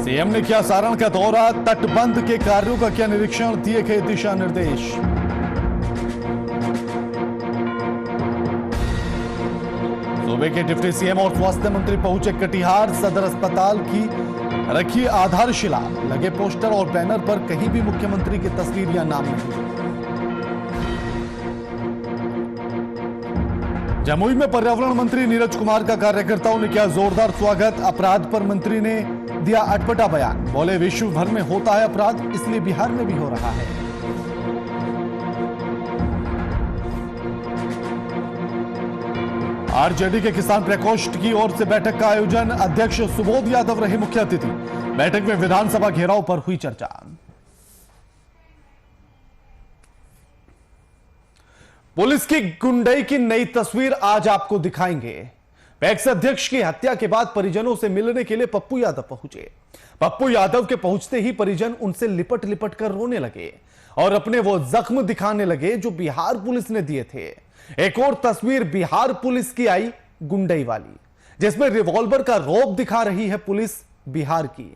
CM ने किया सारण का दौरा, तटबंध के कार्यों का किया निरीक्षण, दिए गए दिशा निर्देश। सूबे के डिप्टी सीएम और स्वास्थ्य मंत्री पहुंचे कटिहार, सदर अस्पताल की रखी आधारशिला, लगे पोस्टर और बैनर पर कहीं भी मुख्यमंत्री की तस्वीर या नाम नहीं। जमुई में पर्यावरण मंत्री नीरज कुमार का कार्यकर्ताओं ने किया जोरदार स्वागत, अपराध पर मंत्री ने दिया अटपटा बयान, बोले विश्व भर में होता है अपराध, इसलिए बिहार में भी हो रहा है। आरजेडी के किसान प्रकोष्ठ की ओर से बैठक का आयोजन, अध्यक्ष सुबोध यादव रहे मुख्य अतिथि। बैठक में विधानसभा घेराव पर हुई चर्चा। पुलिस की गुंडई की नई तस्वीर आज आपको दिखाएंगे। पैक्स अध्यक्ष की हत्या के बाद परिजनों से मिलने के लिए पप्पू यादव पहुंचे। पप्पू यादव के पहुंचते ही परिजन उनसे लिपट लिपट कर रोने लगे और अपने वो जख्म दिखाने लगे जो बिहार पुलिस ने दिए थे। एक और तस्वीर बिहार पुलिस की आई, गुंडई वाली, जिसमें रिवॉल्वर का रौब दिखा रही है पुलिस बिहार की।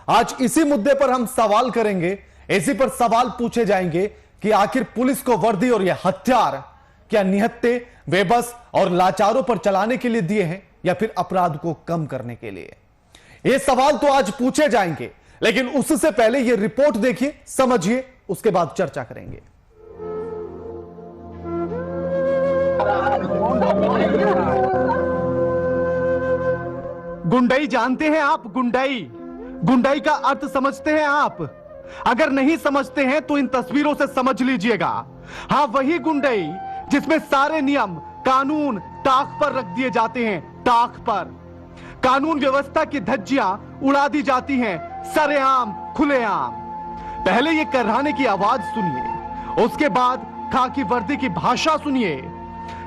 आज इसी मुद्दे पर हम सवाल करेंगे, इसी पर सवाल पूछे जाएंगे कि आखिर पुलिस को वर्दी और यह हथियार क्या निहत्थे, बेबस और लाचारों पर चलाने के लिए दिए हैं या फिर अपराध को कम करने के लिए? ये सवाल तो आज पूछे जाएंगे, लेकिन उससे पहले यह रिपोर्ट देखिए, समझिए, उसके बाद चर्चा करेंगे। गुंडई जानते हैं आप? गुंडई का अर्थ समझते हैं आप? अगर नहीं समझते हैं तो इन तस्वीरों से समझ लीजिएगा। हाँ, वही गुंडई जिसमें सारे नियम कानून ताक पर रख दिए जाते हैं, ताक पर। कानून व्यवस्था की धज्जियां उड़ा दी जाती हैं, सरेआम खुलेआम। पहले ये कर्राने की आवाज सुनिए, उसके बाद खाकी वर्दी की भाषा सुनिए।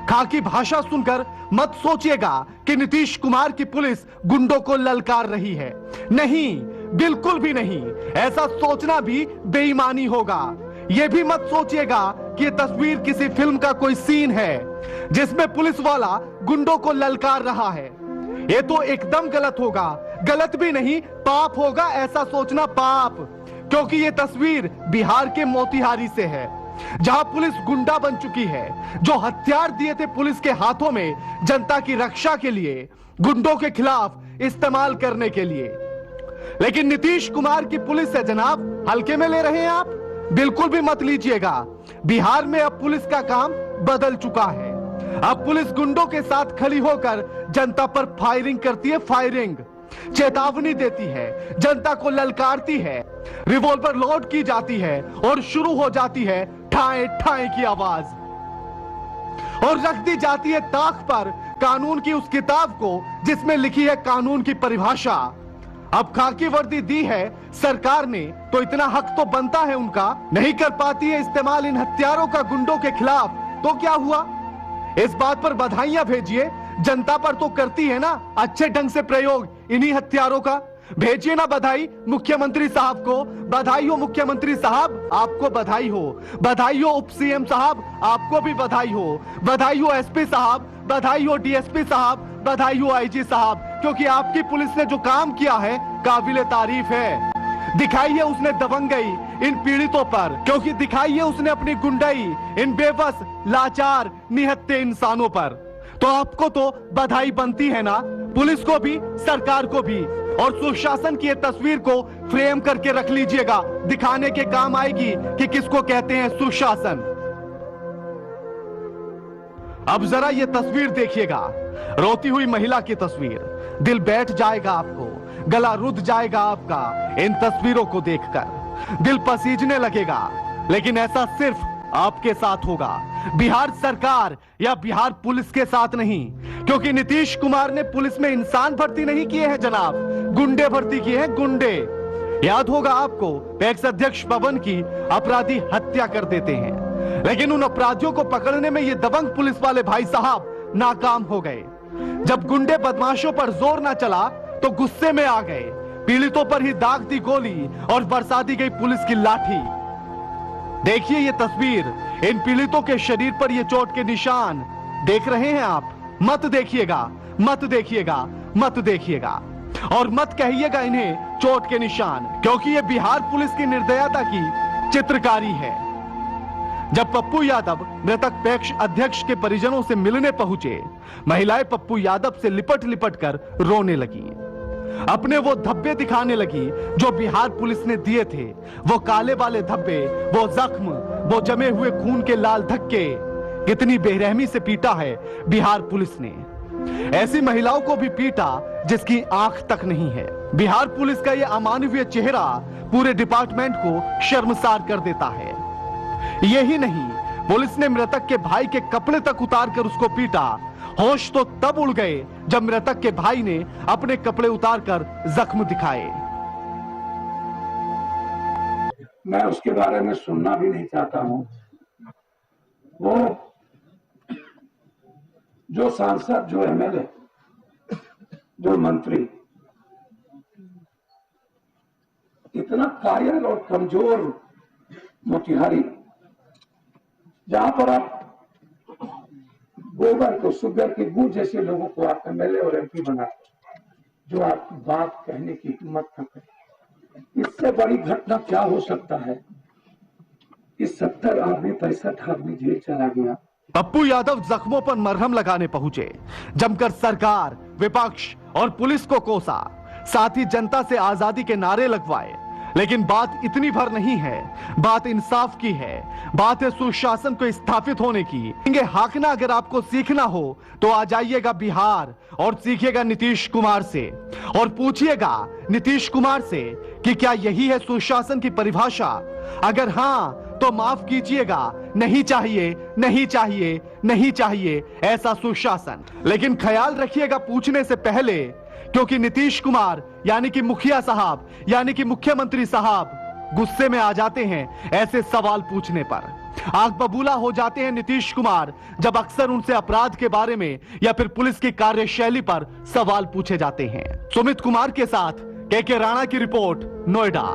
खाकी भाषा सुनकर मत सोचिएगा कि नीतीश कुमार की पुलिस गुंडों को ललकार रही है। नहीं, बिल्कुल भी नहीं। ऐसा सोचना भी बेईमानी होगा। यह भी मत सोचिएगा कि यह तस्वीर किसी फिल्म का कोई सीन है जिसमें पुलिस वाला गुंडों को ललकार रहा है। यह तो एकदम गलत होगा। गलत भी नहीं, पाप होगा ऐसा सोचना, पाप। क्योंकि यह तस्वीर बिहार के मोतिहारी से है, जहां पुलिस गुंडा बन चुकी है, जो हथियार दिए थे पुलिस के हाथों में जनता की रक्षा के लिए, गुंडों के खिलाफ इस्तेमाल करने के लिए। लेकिन नीतीश कुमार की पुलिस है जनाब, हल्के में ले रहे हैं आप? बिल्कुल भी मत लीजिएगा। बिहार में अब पुलिस का काम बदल चुका है। अब पुलिस गुंडों के साथ खड़ी होकर जनता पर फायरिंग करती है, फायरिंग, चेतावनी देती है, जनता को ललकारती है, रिवॉल्वर लोड की जाती है और शुरू हो जाती है ठाए ठाए की आवाज, और रख दी जाती है ताक पर कानून की उस किताब को जिसमें लिखी है कानून की परिभाषा। अब खाकी वर्दी दी है सरकार ने तो इतना हक तो बनता है उनका। नहीं कर पाती है इस्तेमाल इन हथियारों का गुंडों के खिलाफ तो क्या हुआ? इस बात पर बधाइयां भेजिए। जनता पर तो करती है ना अच्छे ढंग से प्रयोग इन्हीं हथियारों का। भेजिए ना बधाई मुख्यमंत्री साहब को। बधाई हो मुख्यमंत्री साहब, आपको बधाई हो। बधाई हो उप सीएम साहब, आपको भी बधाई हो। बधाई हो एसपी साहब, बधाई हो डीएसपी साहब, बधाई हो आईजी साहब, क्योंकि आपकी पुलिस ने जो काम किया है काबिले तारीफ है। दिखाई है उसने दबंगई इन पीड़ितों पर, क्योंकि दिखाई है उसने अपनी गुंडई इन बेबस, लाचार, निहत्थे इंसानों पर। तो आपको तो बधाई बनती है ना, पुलिस को भी, सरकार को भी। और सुशासन की तस्वीर को फ्रेम करके रख लीजिएगा, दिखाने के काम आएगी कि किसको कहते हैं सुशासन। अब जरा ये तस्वीर देखिएगा, रोती हुई महिला की तस्वीर। दिल बैठ जाएगा आपको, गला रुध जाएगा आपका इन तस्वीरों को देखकर, दिल पसीजने लगेगा। लेकिन ऐसा सिर्फ आपके साथ होगा, बिहार सरकार या बिहार पुलिस के साथ नहीं। क्योंकि नीतीश कुमार ने पुलिस में इंसान भर्ती नहीं किए हैं जनाब, गुंडे भर्ती किए हैं, गुंडे। याद होगा आपको, पैक्स अध्यक्ष पवन की अपराधी हत्या कर देते हैं, लेकिन उन अपराधियों को पकड़ने में ये दबंग पुलिस वाले भाई साहब नाकाम हो गए। जब गुंडे बदमाशों पर जोर ना चला तो गुस्से में आ गए, पीड़ितों पर ही दाग दी गोली और बरसा दी गई पुलिस की लाठी। देखिए ये तस्वीर, इन पीड़ितों के शरीर पर ये चोट के निशान देख रहे हैं आप? मत देखिएगा, मत देखिएगा, मत देखिएगा। और मत कहिएगा इन्हें चोट के निशान, क्योंकि ये बिहार पुलिस की निर्दयता की चित्रकारी है। जब पप्पू यादव मृतक पैक्स अध्यक्ष के परिजनों से मिलने पहुंचे, महिलाएं पप्पू यादव से लिपट लिपट कर रोने लगी, अपने वो धब्बे दिखाने लगी जो बिहार पुलिस ने दिए थे। वो काले वाले धब्बे, वो जख्म, वो जमे हुए खून के लाल धक्के, कितनी बेरहमी से पीटा है बिहार पुलिस ने। ऐसी महिलाओं को भी पीटा जिसकी आंख तक नहीं है। बिहार पुलिस का यह अमानवीय चेहरा पूरे डिपार्टमेंट को शर्मसार कर देता है। यही नहीं, पुलिस ने मृतक के भाई के कपड़े तक उतारकर उसको पीटा। होश तो तब उड़ गए जब मृतक के भाई ने अपने कपड़े उतारकर जख्म दिखाए। मैं उसके बारे में सुनना भी नहीं चाहता हूं। वो जो सांसद, जो एमएलए, जो मंत्री इतना कायल और कमजोर मोतिहारी, जहां पर आप गोबर को, शुगर के गुड़ जैसे लोगों को आप एमएलए और एमपी बनाते, जो आप बात कहने की हिम्मत न करें। इससे बड़ी घटना क्या हो सकता है। इस 70 आदमी 65 आदमी जेल चला गया। पप्पू यादव जख्मों पर मरहम लगाने पहुंचे, जमकर सरकार, विपक्ष और पुलिस को कोसा, साथ ही जनता से आजादी के नारे लगवाए। लेकिन बात इतनी भर नहीं है, बात इंसाफ की है, बात है सुशासन को स्थापित होने की। हाकना अगर आपको सीखना हो तो आ जाइएगा बिहार और सीखिएगा नीतीश कुमार से, और पूछिएगा नीतीश कुमार से कि क्या यही है सुशासन की परिभाषा। अगर हां तो माफ कीजिएगा, नहीं चाहिए, नहीं चाहिए, नहीं चाहिए ऐसा सुशासन। लेकिन ख्याल रखिएगा पूछने से पहले, क्योंकि नीतीश कुमार यानी कि मुखिया साहब, यानी कि मुख्यमंत्री साहब गुस्से में आ जाते हैं ऐसे सवाल पूछने पर। आग बबूला हो जाते हैं नीतीश कुमार जब अक्सर उनसे अपराध के बारे में या फिर पुलिस की कार्यशैली पर सवाल पूछे जाते हैं। सुमित कुमार के साथ के राणा की रिपोर्ट, नोएडा।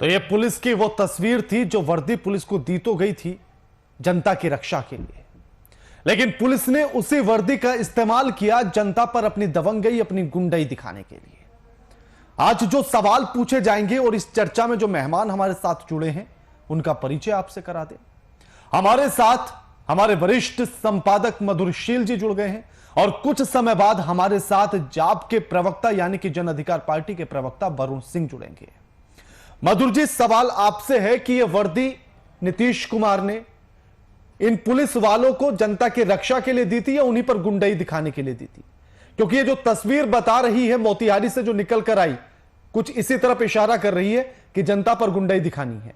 तो यह पुलिस की वो तस्वीर थी जो वर्दी पुलिस को दी तो गई थी जनता की रक्षा के लिए, लेकिन पुलिस ने उसी वर्दी का इस्तेमाल किया जनता पर अपनी दबंगई, अपनी गुंडाई दिखाने के लिए। आज जो सवाल पूछे जाएंगे और इस चर्चा में जो मेहमान हमारे साथ जुड़े हैं उनका परिचय आपसे करा दें। हमारे साथ हमारे वरिष्ठ संपादक मधुरशील जी जुड़ गए हैं और कुछ समय बाद हमारे साथ जाप के प्रवक्ता यानी कि जन अधिकार पार्टी के प्रवक्ता वरुण सिंह जुड़ेंगे। मधुर जी, सवाल आपसे है कि यह वर्दी नीतीश कुमार ने इन पुलिस वालों को जनता की रक्षा के लिए दी थी या उन्हीं पर गुंडाई दिखाने के लिए दी थी? क्योंकि ये जो तस्वीर बता रही है मोतिहारी से जो निकल कर आई, कुछ इसी तरफ इशारा कर रही है कि जनता पर गुंडाई दिखानी है।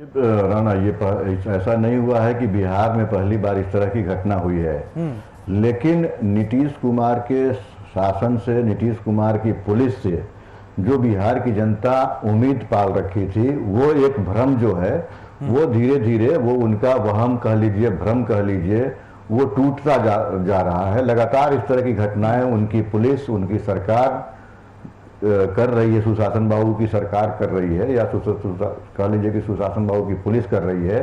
राणा, ये ऐसा नहीं हुआ है कि बिहार में पहली बार इस तरह की घटना हुई है, लेकिन नीतीश कुमार के शासन से, नीतीश कुमार की पुलिस से जो बिहार की जनता उम्मीद पाल रखी थी, वो एक भ्रम जो है वो धीरे धीरे, वो उनका वहम कह लीजिए, भ्रम कह लीजिए, वो टूटता जा रहा है। लगातार इस तरह की घटनाएं उनकी पुलिस, उनकी सरकार कर रही है, सुशासन बाबू की सरकार कर रही है, या कह लीजिए कि सुशासन बाबू की पुलिस कर रही है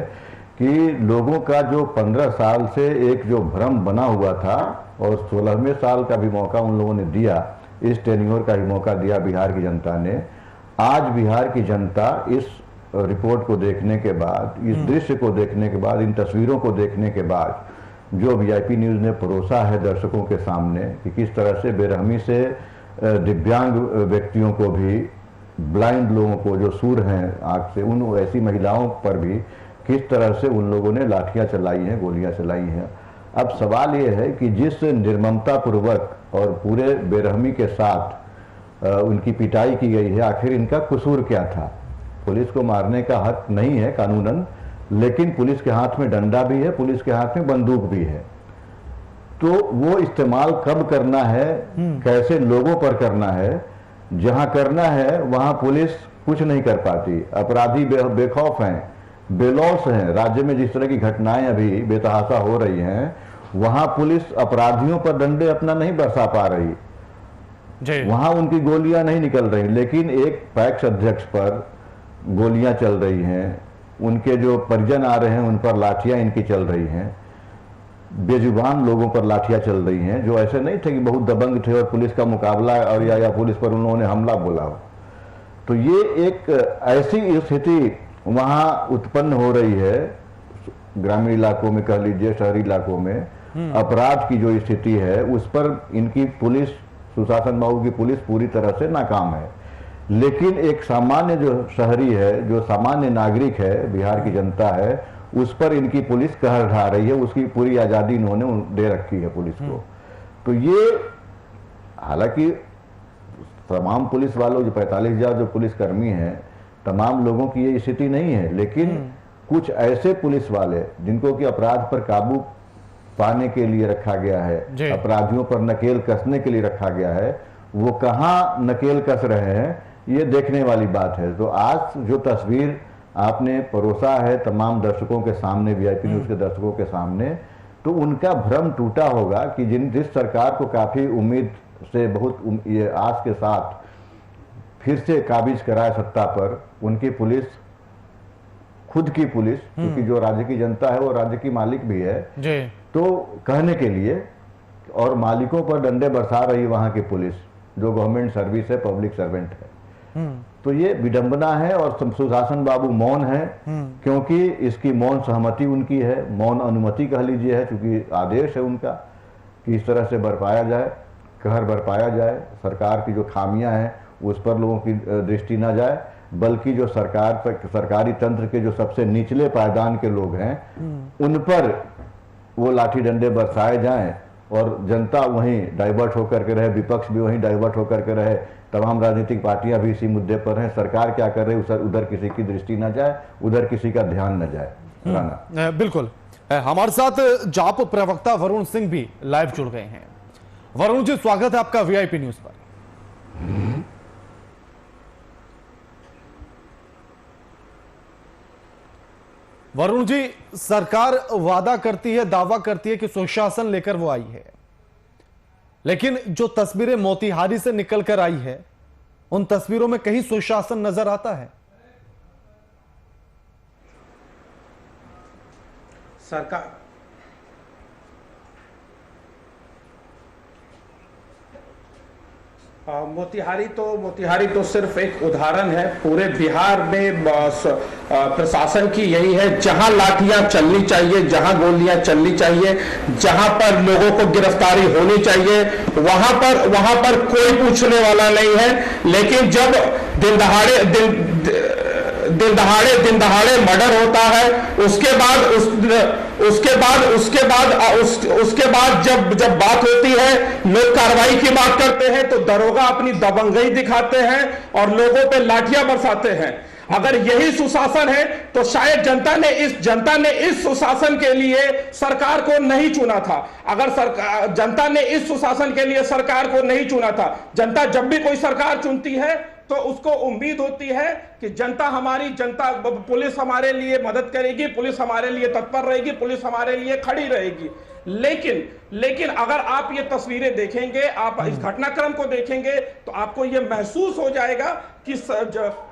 कि लोगों का जो 15 साल से एक जो भ्रम बना हुआ था, और 16वें साल का भी मौका उन लोगों ने दिया, इस टेन्योर का भी मौका दिया बिहार की जनता ने। आज बिहार की जनता इस रिपोर्ट को देखने के बाद, इस दृश्य को देखने के बाद, इन तस्वीरों को देखने के बाद, जो वीआईपी न्यूज़ ने परोसा है दर्शकों के सामने कि किस तरह से बेरहमी से दिव्यांग व्यक्तियों को भी, ब्लाइंड लोगों को जो सूर हैं आंख से, उन ऐसी महिलाओं पर भी किस तरह से उन लोगों ने लाठियां चलाई हैं, गोलियां चलाई हैं। अब सवाल ये है कि जिस निर्ममता पूर्वक और पूरे बेरहमी के साथ उनकी पिटाई की गई है, आखिर इनका कसूर क्या था? पुलिस को मारने का हक नहीं है कानूनन, लेकिन पुलिस के हाथ में डंडा भी है, पुलिस के हाथ में बंदूक भी है। तो वो इस्तेमाल कब करना है, कैसे लोगों पर करना है, जहां करना है वहां पुलिस कुछ नहीं कर पाती। अपराधी बेखौफ हैं, बेलौस हैं। राज्य में जिस तरह की घटनाएं अभी बेतहाशा हो रही हैं, वहां पुलिस अपराधियों पर डंडे अपना नहीं बरसा पा रही। जी। वहां उनकी गोलियां नहीं निकल रही, लेकिन एक पैक्स अध्यक्ष पर गोलियां चल रही हैं, उनके जो परिजन आ रहे हैं उन पर लाठियां इनकी चल रही हैं, बेजुबान लोगों पर लाठियां चल रही हैं, जो ऐसे नहीं थे कि बहुत दबंग थे और पुलिस का मुकाबला और या पुलिस पर उन्होंने हमला बोला हो। तो ये एक ऐसी स्थिति वहां उत्पन्न हो रही है ग्रामीण इलाकों में, कह लीजिए शहरी इलाकों में, अपराध की जो स्थिति है उस पर इनकी पुलिस, सुशासन बाबू की पुलिस पूरी तरह से नाकाम है। लेकिन एक सामान्य जो शहरी है, जो सामान्य नागरिक है, बिहार की जनता है, उस पर इनकी पुलिस कहर ढा रही है, उसकी पूरी आज़ादी इन्होंने दे रखी है पुलिस को। तो ये, हालांकि तमाम पुलिस वालों, जो 45,000 जो पुलिसकर्मी हैं, तमाम लोगों की ये स्थिति नहीं है, लेकिन कुछ ऐसे पुलिस वाले जिनको कि अपराध पर काबू पाने के लिए रखा गया है, अपराधियों पर नकेल कसने के लिए रखा गया है, वो कहाँ नकेल कस रहे हैं ये देखने वाली बात है। तो आज जो तस्वीर आपने परोसा है तमाम दर्शकों के सामने, वीआईपी न्यूज के दर्शकों के सामने, तो उनका भ्रम टूटा होगा कि जिस सरकार को काफी उम्मीद से बहुत ये आस के साथ फिर से काबिज कराए सत्ता पर, उनकी पुलिस, खुद की पुलिस, क्योंकि जो राज्य की जनता है वो राज्य की मालिक भी है जी। तो कहने के लिए, और मालिकों पर डंडे बरसा रही वहां की पुलिस जो गवर्नमेंट सर्विस है, पब्लिक सर्वेंट है। तो ये विडंबना है और सुशासन बाबू मौन है, क्योंकि इसकी मौन सहमति उनकी है, मौन अनुमति कह लीजिए है, क्योंकि आदेश है उनका कि इस तरह से बरपाया जाए, कहर बरपाया जाए, सरकार की जो खामियां हैं उस पर लोगों की दृष्टि ना जाए, बल्कि जो सरकारी तंत्र के जो सबसे निचले पायदान के लोग हैं उन पर वो लाठी डंडे बरसाए जाएं और जनता वहीं डाइवर्ट होकर के रहे, विपक्ष भी वहीं डाइवर्ट होकर के रहे, तमाम राजनीतिक पार्टियां भी इसी मुद्दे पर हैं, सरकार क्या कर रही है उधर किसी की दृष्टि ना जाए, उधर किसी का ध्यान न जाए। राणा बिल्कुल, हमारे साथ जाप प्रवक्ता वरुण सिंह भी लाइव जुड़ गए हैं। वरुण जी, स्वागत है आपका वीआईपी न्यूज पर। वरुण जी, सरकार वादा करती है, दावा करती है कि सुशासन लेकर वो आई है, लेकिन जो तस्वीरें मोतिहारी से निकलकर आई है उन तस्वीरों में कहीं सुशासन नजर आता है? सरकार मोतिहारी तो सिर्फ एक उदाहरण है। पूरे बिहार में प्रशासन की यही है, जहां लाठियां चलनी चाहिए, जहां गोलियां चलनी चाहिए, जहां पर लोगों को गिरफ्तारी होनी चाहिए, वहां पर कोई पूछने वाला नहीं है। लेकिन जब दिन दहाड़े मर्डर होता है, उसके बाद जब बात होती है, लोग कार्रवाई की बात करते हैं तो दरोगा अपनी दबंगई दिखाते हैं और लोगों पे लाठियां बरसाते हैं। अगर यही सुशासन है तो शायद जनता ने इस सुशासन के लिए सरकार को नहीं चुना था। अगर जनता ने इस सुशासन के लिए सरकार को नहीं चुना था, जनता जब भी कोई सरकार चुनती है तो उसको उम्मीद होती है कि जनता पुलिस हमारे लिए मदद करेगी, पुलिस हमारे लिए तत्पर रहेगी, पुलिस हमारे लिए खड़ी रहेगी। लेकिन अगर आप ये तस्वीरें देखेंगे, आप इस घटनाक्रम को देखेंगे तो आपको ये महसूस हो जाएगा कि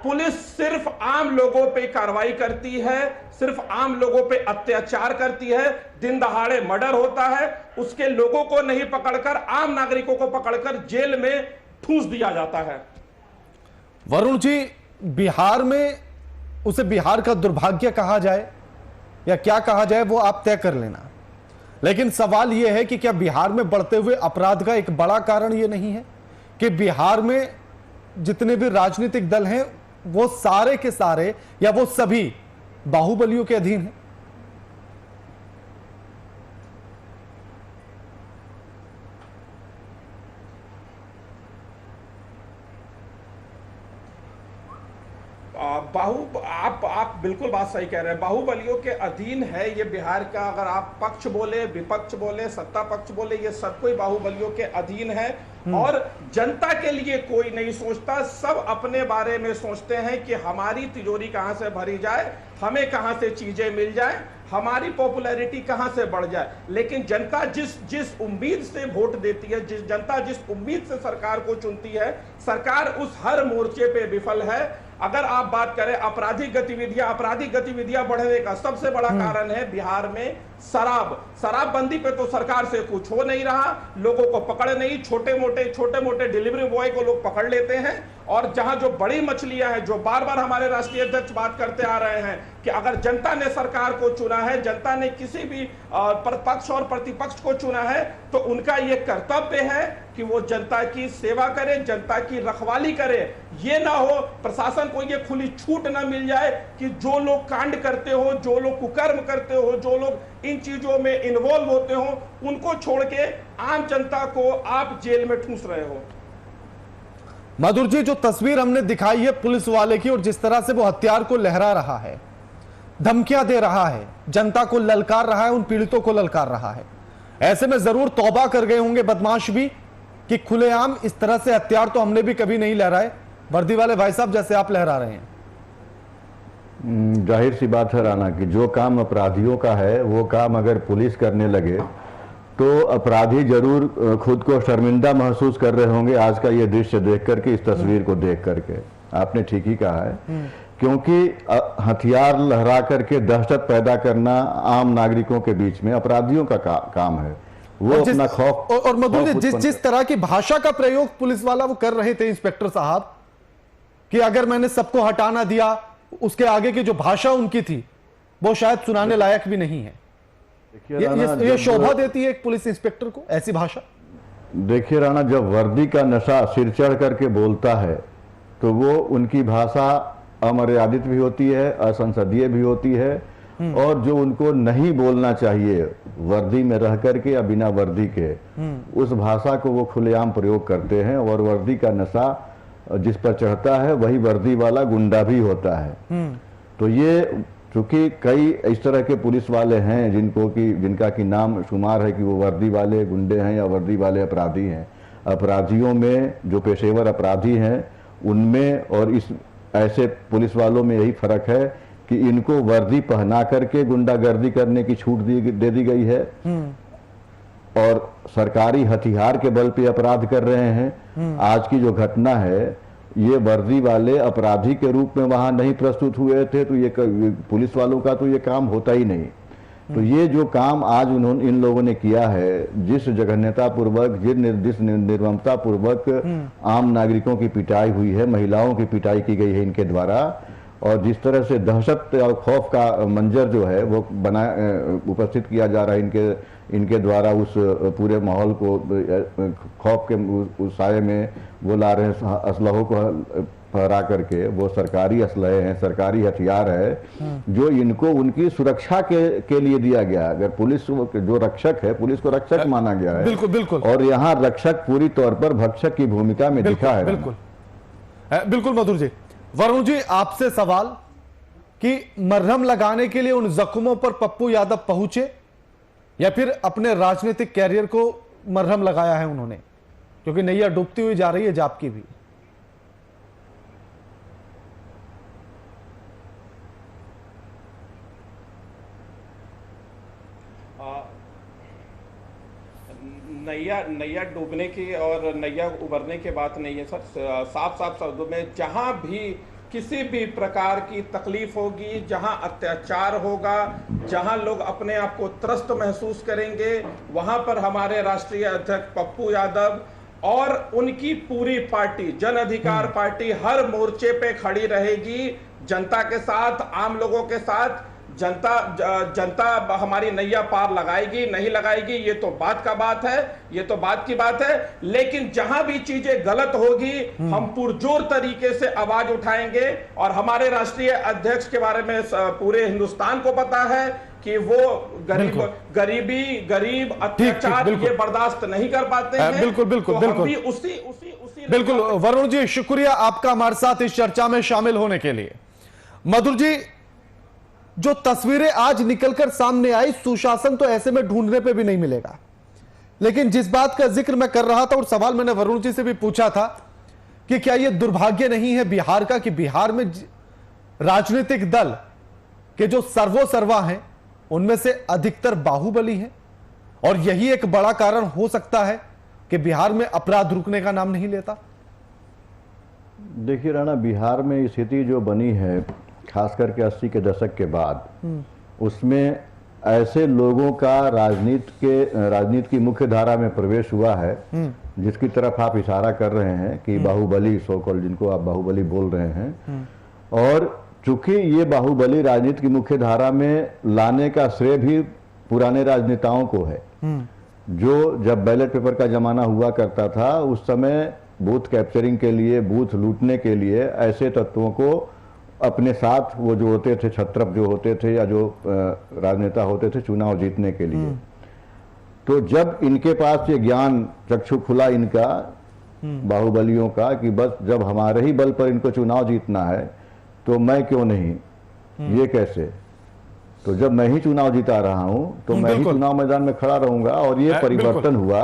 पुलिस सिर्फ आम लोगों पे कार्रवाई करती है, सिर्फ आम लोगों पे अत्याचार करती है। दिन दहाड़े मर्डर होता है, उसके लोगों को नहीं पकड़कर, आम नागरिकों को पकड़कर जेल में ठूंस दिया जाता है। वरुण जी, बिहार में उसे बिहार का दुर्भाग्य कहा जाए या क्या कहा जाए वो आप तय कर लेना, लेकिन सवाल यह है कि क्या बिहार में बढ़ते हुए अपराध का एक बड़ा कारण यह नहीं है कि बिहार में जितने भी राजनीतिक दल हैं वो सारे के सारे या वो सभी बाहुबलियों के अधीन हैं? आप बिल्कुल बात सही कह रहे हैं। बाहुबलियों के अधीन है ये बिहार का। अगर आप पक्ष बोले, विपक्ष बोले, सत्ता पक्ष बोले, ये सब कोई बाहुबलियों के अधीन है। और जनता के लिए कोई नहीं सोचता, सब अपने बारे में सोचते हैं कि हमारी तिजोरी कहां से भरी जाए, हमें कहां से चीजें मिल जाए, हमारी पॉपुलैरिटी कहां से बढ़ जाए। लेकिन जनता जिस उम्मीद से वोट देती है, जनता जिस उम्मीद से सरकार को चुनती है, सरकार उस हर मोर्चे पे विफल है। अगर आप बात करें आपराधिक गतिविधियां बढ़ने का सबसे बड़ा कारण है बिहार में शराबबंदी पे तो सरकार से कुछ हो नहीं रहा, लोगों को पकड़ नहीं, छोटे मोटे डिलीवरी बॉय को लोग पकड़ लेते हैं। और जहां जो बड़ी मछलियां हैं, जो बार बार हमारे राष्ट्रीय अध्यक्ष बात करते आ रहे हैं कि अगर जनता ने सरकार को चुना है, जनता ने किसी भी पक्ष और प्रतिपक्ष को चुना है, तो उनका यह कर्तव्य है कि वो जनता की सेवा करे, जनता की रखवाली करे। ये ना हो प्रशासन को ये खुली छूट ना मिल जाए कि जो लोग कांड करते हो, जो लोग कुकर्म करते हो, जो लोग इन चीजों में इन्वॉल्व होते हो, उनको छोड़ के आम जनता को आप जेल में ठूस रहे हो। मधुर जी, जो तस्वीर हमने दिखाई है पुलिस वाले की, और जिस तरह से वो हथियार को लहरा रहा है, धमकियां दे रहा है, जनता को ललकार रहा है, उन पीड़ितों को ललकार रहा है, ऐसे में जरूर तौबा कर गए होंगे बदमाश भी कि खुलेआम इस तरह से हथियार तो हमने भी कभी नहीं लहराए, वर्दी वाले भाई साहब जैसे आप लहरा रहे हैं। जाहिर सी बात है राणा कि जो काम अपराधियों का है वो काम अगर पुलिस करने लगे तो अपराधी जरूर खुद को शर्मिंदा महसूस कर रहे होंगे। आज का ये दृश्य देख करके, इस तस्वीर को देख करके आपने ठीक ही कहा है, क्योंकि हथियार लहरा करके दहशत पैदा करना आम नागरिकों के बीच में अपराधियों का काम है। वो अपना खौफ और मधुर जी, जिस तरह की भाषा का प्रयोग पुलिस वाला वो कर रहे थे इंस्पेक्टर साहब, कि अगर मैंने सबको हटाना दिया, उसके आगे की जो भाषा उनकी थी वो शायद सुनाने लायक भी नहीं है। ये शोभा देती है एक पुलिस इंस्पेक्टर को ऐसी भाषा। देखिए राणा, जब वर्दी का नशा सिर चढ़ करके बोलता है तो वो उनकी भाषा अमर्यादित भी होती है, असंसदीय भी होती है, और जो उनको नहीं बोलना चाहिए वर्दी में रह करके या बिना वर्दी के, उस भाषा को वो खुलेआम प्रयोग करते हैं। और वर्दी का नशा जिस पर चढ़ता है वही वर्दी वाला गुंडा भी होता है। तो ये चूंकि कई इस तरह के पुलिस वाले हैं जिनका की नाम शुमार है कि वो वर्दी वाले गुंडे हैं या वर्दी वाले अपराधी हैं। अपराधियों में जो पेशेवर अपराधी हैं उनमें और इस ऐसे पुलिस वालों में यही फर्क है कि इनको वर्दी पहना करके गुंडागर्दी करने की छूट दे दी गई है, और सरकारी हथियार के बल पे अपराध कर रहे हैं। आज की जो घटना है, ये वर्दी वाले अपराधी के रूप में वहां नहीं प्रस्तुत हुए थे, तो ये पुलिस वालों का तो ये काम होता ही नहीं। तो ये जो काम आज इन लोगों ने किया है, जिस जघन्यता पूर्वक, जिस निर्ममता पूर्वक आम नागरिकों की पिटाई हुई है, महिलाओं की पिटाई की गई है इनके द्वारा, और जिस तरह से दहशत और खौफ का मंजर जो है वो उपस्थित किया जा रहा है इनके द्वारा, उस पूरे माहौल को खौफ के उस साये में वो ला रहे हैं। असलहों को फहरा करके, वो सरकारी असलहे हैं, सरकारी हथियार है जो इनको उनकी सुरक्षा के लिए दिया गया। अगर पुलिस जो रक्षक है, पुलिस को रक्षक माना गया है, बिल्कुल बिल्कुल, और यहाँ रक्षक पूरी तौर पर भक्षक की भूमिका में दिखा है। बिल्कुल बिल्कुल। मधुर जी, वरुण जी, आपसे सवाल कि मरहम लगाने के लिए उन जख्मों पर पप्पू यादव पहुंचे या फिर अपने राजनीतिक कैरियर को मरहम लगाया है उन्होंने, क्योंकि नैया डूबती हुई जा रही है जाप की भी। नैया डूबने की और नैया उबरने की बात नहीं है सर। साफ शब्दों में, जहां भी किसी भी प्रकार की तकलीफ होगी, जहां अत्याचार होगा, जहां लोग अपने आप को त्रस्त महसूस करेंगे, वहां पर हमारे राष्ट्रीय अध्यक्ष पप्पू यादव और उनकी पूरी पार्टी, जन अधिकार पार्टी, हर मोर्चे पे खड़ी रहेगी, जनता के साथ, आम लोगों के साथ। जनता हमारी नैया पार लगाएगी नहीं लगाएगी, ये तो बात की बात है। लेकिन जहां भी चीजें गलत होगी, हम पुरजोर तरीके से आवाज उठाएंगे। और हमारे राष्ट्रीय अध्यक्ष के बारे में पूरे हिंदुस्तान को पता है कि वो गरीब अत्याचार ये बर्दाश्त नहीं कर पाते हैं। बिल्कुल बिल्कुल तो बिल्कुल उसी बिल्कुल। वरुण जी, शुक्रिया आपका हमारे साथ इस चर्चा में शामिल होने के लिए। मधुर जी, जो तस्वीरें आज निकलकर सामने आई, सुशासन तो ऐसे में ढूंढने पे भी नहीं मिलेगा। लेकिन जिस बात का जिक्र मैं कर रहा था और सवाल मैंने वरुण जी से भी पूछा था कि क्या यह दुर्भाग्य नहीं है बिहार का कि बिहार में राजनीतिक दल के जो सर्वोसर्वा हैं उनमें से अधिकतर बाहुबली हैं, और यही एक बड़ा कारण हो सकता है कि बिहार में अपराध रुकने का नाम नहीं लेता। देखिए राणा, बिहार में स्थिति जो बनी है खास करके 80 के दशक के बाद, उसमें ऐसे लोगों का राजनीति की मुख्य धारा में प्रवेश हुआ है जिसकी तरफ आप इशारा कर रहे हैं कि बाहुबली, सो कॉल्ड, जिनको आप बाहुबली बोल रहे हैं। और चूंकि ये बाहुबली राजनीति की मुख्य धारा में लाने का श्रेय भी पुराने राजनेताओं को है, जो जब बैलेट पेपर का जमाना हुआ करता था उस समय बूथ कैप्चरिंग के लिए, बूथ लूटने के लिए ऐसे तत्वों को अपने साथ वो जो होते थे, छत्रप जो होते थे या जो राजनेता होते थे चुनाव जीतने के लिए, तो जब इनके पास ये ज्ञान चक्षु खुला इनका बाहुबलियों का कि बस जब हमारे ही बल पर इनको चुनाव जीतना है तो मैं क्यों नहीं, ये कैसे, तो जब मैं ही चुनाव जीता रहा हूं तो मैं ही चुनाव मैदान में खड़ा रहूंगा। और ये परिवर्तन हुआ,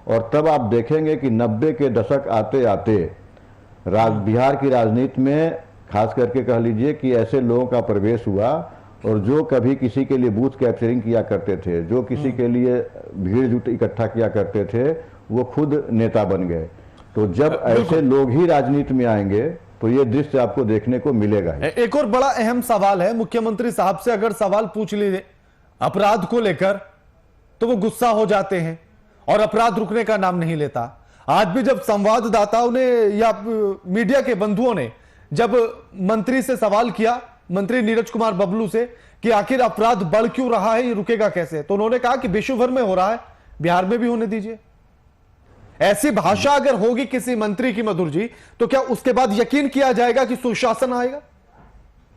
और तब आप देखेंगे कि 90 के दशक आते आते बिहार की राजनीति में खास करके कह लीजिए कि ऐसे लोगों का प्रवेश हुआ, और जो कभी किसी के लिए बूथ कैप्चरिंग किया करते थे, जो किसी के लिए भीड़ जुट इकट्ठा किया करते थे, वो खुद नेता बन गए। तो जब ऐसे लोग ही राजनीति में आएंगे तो ये दृश्य आपको देखने को मिलेगा ही। एक और बड़ा अहम सवाल है, मुख्यमंत्री साहब से अगर सवाल पूछ लीजिए अपराध को लेकर तो वो गुस्सा हो जाते हैं और अपराध रुकने का नाम नहीं लेता। आज भी जब संवाददाताओं ने या मीडिया के बंधुओं ने जब मंत्री से सवाल किया, मंत्री नीरज कुमार बबलू से, कि आखिर अपराध बढ़ क्यों रहा है, ये रुकेगा कैसे, तो उन्होंने कहा कि विश्व भर में हो रहा है, बिहार में भी होने दीजिए। ऐसी भाषा अगर होगी किसी मंत्री की मधुर जी, तो क्या उसके बाद यकीन किया जाएगा कि सुशासन आएगा?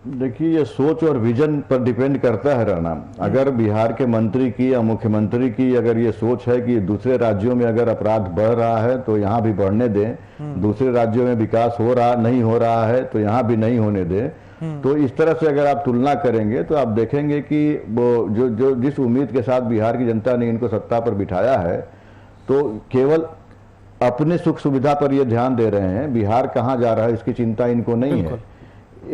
देखिए, ये सोच और विजन पर डिपेंड करता है राणा। अगर बिहार के मंत्री की या मुख्यमंत्री की अगर ये सोच है कि दूसरे राज्यों में अगर अपराध बढ़ रहा है तो यहाँ भी बढ़ने दें, दूसरे राज्यों में विकास नहीं हो रहा है तो यहाँ भी नहीं होने दें, तो इस तरह से अगर आप तुलना करेंगे तो आप देखेंगे कि वो जो जिस उम्मीद के साथ बिहार की जनता ने इनको सत्ता पर बिठाया है, तो केवल अपने सुख सुविधा पर ये ध्यान दे रहे हैं, बिहार कहाँ जा रहा है इसकी चिंता इनको नहीं है।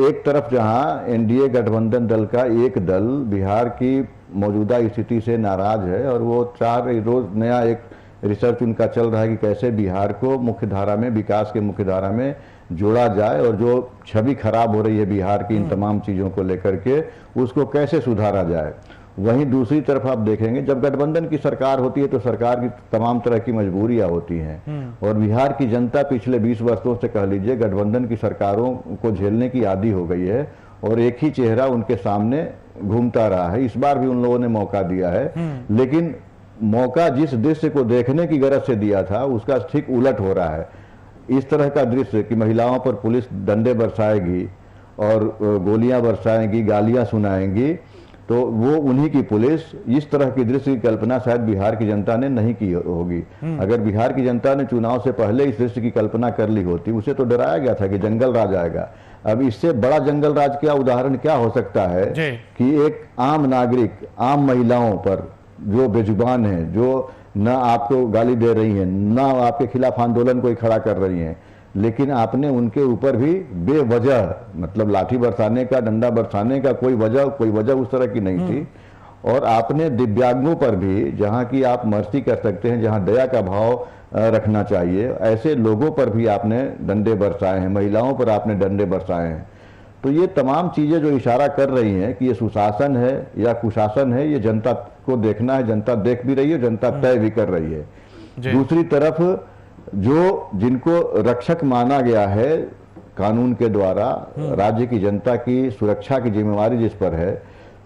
एक तरफ जहां एनडीए गठबंधन दल का एक दल बिहार की मौजूदा स्थिति से नाराज है और वो रोज नया एक रिसर्च उनका चल रहा है कि कैसे बिहार को मुख्य धारा में, विकास के मुख्य धारा में जोड़ा जाए, और जो छवि खराब हो रही है बिहार की इन तमाम चीजों को लेकर के उसको कैसे सुधारा जाए। वहीं दूसरी तरफ आप देखेंगे जब गठबंधन की सरकार होती है तो सरकार की तमाम तरह की मजबूरियां होती हैं, और बिहार की जनता पिछले 20 वर्षों से कह लीजिए गठबंधन की सरकारों को झेलने की आदी हो गई है, और एक ही चेहरा उनके सामने घूमता रहा है। इस बार भी उन लोगों ने मौका दिया है, लेकिन मौका जिस दृश्य को देखने की गरज से दिया था उसका ठीक उलट हो रहा है। इस तरह का दृश्य कि महिलाओं पर पुलिस डंडे बरसाएगी और गोलियां बरसाएंगी, गालियां सुनाएंगी, तो वो उन्हीं की पुलिस, इस तरह की दृश्य की कल्पना शायद बिहार की जनता ने नहीं की होगी। अगर बिहार की जनता ने चुनाव से पहले इस दृश्य की कल्पना कर ली होती, उसे तो डराया गया था कि जंगल राज आएगा। अब इससे बड़ा जंगल राज क्या उदाहरण क्या हो सकता है कि एक आम नागरिक, आम महिलाओं पर जो बेजुबान है, जो न आपको गाली दे रही हैं, न आपके खिलाफ आंदोलन कोई खड़ा कर रही हैं, लेकिन आपने उनके ऊपर भी बेवजह, मतलब लाठी बरसाने का, डंडा बरसाने का कोई वजह उस तरह की नहीं थी। और आपने दिव्यांगों पर भी, जहां की आप मर्सी कर सकते हैं, जहां दया का भाव रखना चाहिए, ऐसे लोगों पर भी आपने डंडे बरसाए हैं, महिलाओं पर आपने डंडे बरसाए हैं। तो ये तमाम चीजें जो इशारा कर रही हैं कि ये सुशासन है या कुशासन है, ये जनता को देखना है। जनता देख भी रही है, जनता तय भी कर रही है। दूसरी तरफ जो जिनको रक्षक माना गया है कानून के द्वारा, राज्य की जनता की सुरक्षा की जिम्मेवारी जिस पर है,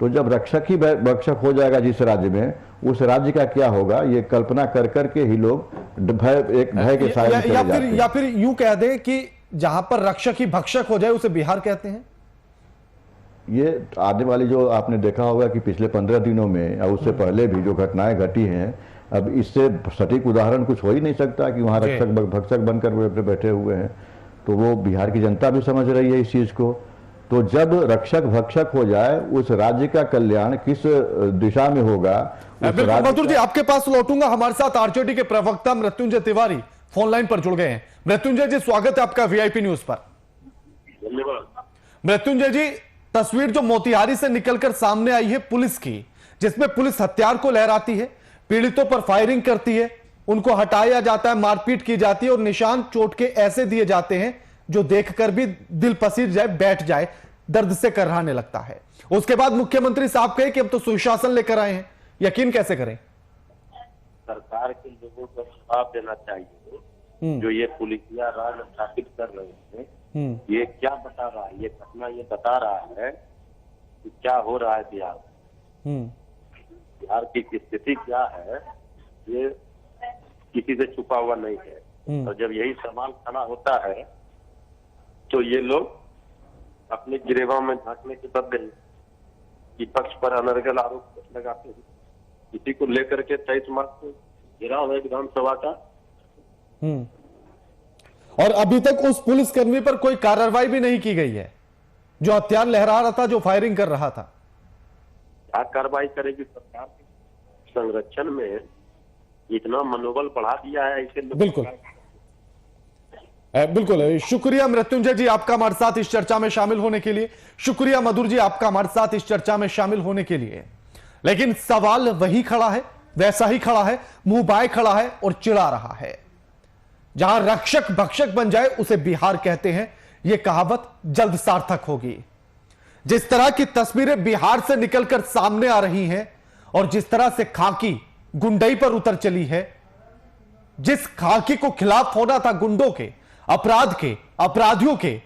तो जब रक्षक ही भक्षक हो जाएगा जिस राज्य में, उस राज्य का क्या होगा, ये कल्पना कर करके ही लोग भय के साए में चले जाते हैं। या फिर यूं कह दें कि जहां पर रक्षक ही भक्षक हो जाए उसे बिहार कहते हैं। ये आने वाली जो आपने देखा होगा कि पिछले 15 दिनों में और उससे पहले भी जो घटनाएं घटी हैं, अब इससे सटीक उदाहरण कुछ हो ही नहीं सकता कि वहां रक्षक भक्षक बनकर बैठे हुए हैं। तो वो बिहार की जनता भी समझ रही है इस चीज को। तो जब रक्षक भक्षक हो जाए उस राज्य का कल्याण किस दिशा में होगा? बिल्कुल मधुर जी, आपके पास लौटूंगा। हमारे साथ आरजेडी के प्रवक्ता मृत्युंजय तिवारी फोन लाइन पर जुड़ गए हैं। मृत्युंजय जी, स्वागत है आपका वीआईपी न्यूज पर। धन्यवाद। मृत्युंजय जी, तस्वीर जो मोतिहारी से निकलकर सामने आई है पुलिस की, जिसमें पुलिस हथियार को लहराती है, पीड़ितों पर फायरिंग करती है, उनको हटाया जाता है, मारपीट की जाती है और निशान चोट के ऐसे दिए जाते हैं जो देखकर भी दिल पसीज जाए, बैठ जाए, दर्द से कराहने लगता है। उसके बाद मुख्यमंत्री साहब कहे कि अब तो सुशासन लेकर आए हैं, यकीन कैसे करें? सरकार के लोगों को जवाब देना चाहिए। जो ये पुलिसिया राज स्थापित कर रहे हैं, ये क्या बता रहा है? ये घटना ये बता रहा है कि क्या हो रहा है बिहार में। बिहार की स्थिति क्या है, ये किसी से छुपा हुआ नहीं है। और जब यही सवाल खड़ा होता है तो ये लोग अपने गिरेबान में झांकने के बदले विपक्ष पर अनर्गल आरोप लगाते हैं। इसी को लेकर के 23 मार्च को घेराव है विधानसभा का। और अभी तक उस पुलिसकर्मी पर कोई कार्रवाई भी नहीं की गई है जो हथियार लहरा रहा था, जो फायरिंग कर रहा था। क्या कार्रवाई करेगी सरकार? संरक्षण में इतना मनोबल बढ़ा दिया है ऐसे लोग। बिल्कुल बिल्कुल, शुक्रिया मृत्युंजय जी आपका हमारे साथ इस चर्चा में शामिल होने के लिए। शुक्रिया मधुर जी आपका हमारे साथ इस चर्चा में शामिल होने के लिए। लेकिन सवाल वही खड़ा है, वैसा ही खड़ा है, मुंह बाय खड़ा है और चिढ़ा रहा है। जहां रक्षक भक्षक बन जाए उसे बिहार कहते हैं, यह कहावत जल्द सार्थक होगी। जिस तरह की तस्वीरें बिहार से निकलकर सामने आ रही हैं और जिस तरह से खाकी गुंडई पर उतर चली है, जिस खाकी को खिलाफ होना था गुंडों के, अपराध के, अपराधियों के,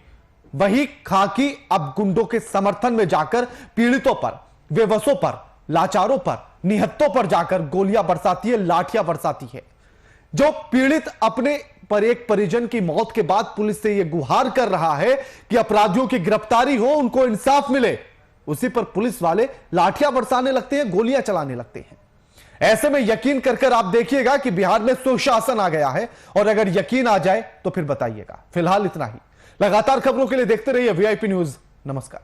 वही खाकी अब गुंडों के समर्थन में जाकर पीड़ितों पर, बेबसों पर, लाचारों पर, निहत्तों पर जाकर गोलियां बरसाती है, लाठियां बरसाती है। जो पीड़ित अपने पर एक परिजन की मौत के बाद पुलिस से यह गुहार कर रहा है कि अपराधियों की गिरफ्तारी हो, उनको इंसाफ मिले, उसी पर पुलिस वाले लाठियां बरसाने लगते हैं, गोलियां चलाने लगते हैं। ऐसे में यकीन कर आप देखिएगा कि बिहार में सुशासन आ गया है, और अगर यकीन आ जाए तो फिर बताइएगा। फिलहाल इतना ही। लगातार खबरों के लिए देखते रहिए वीआईपी न्यूज। नमस्कार।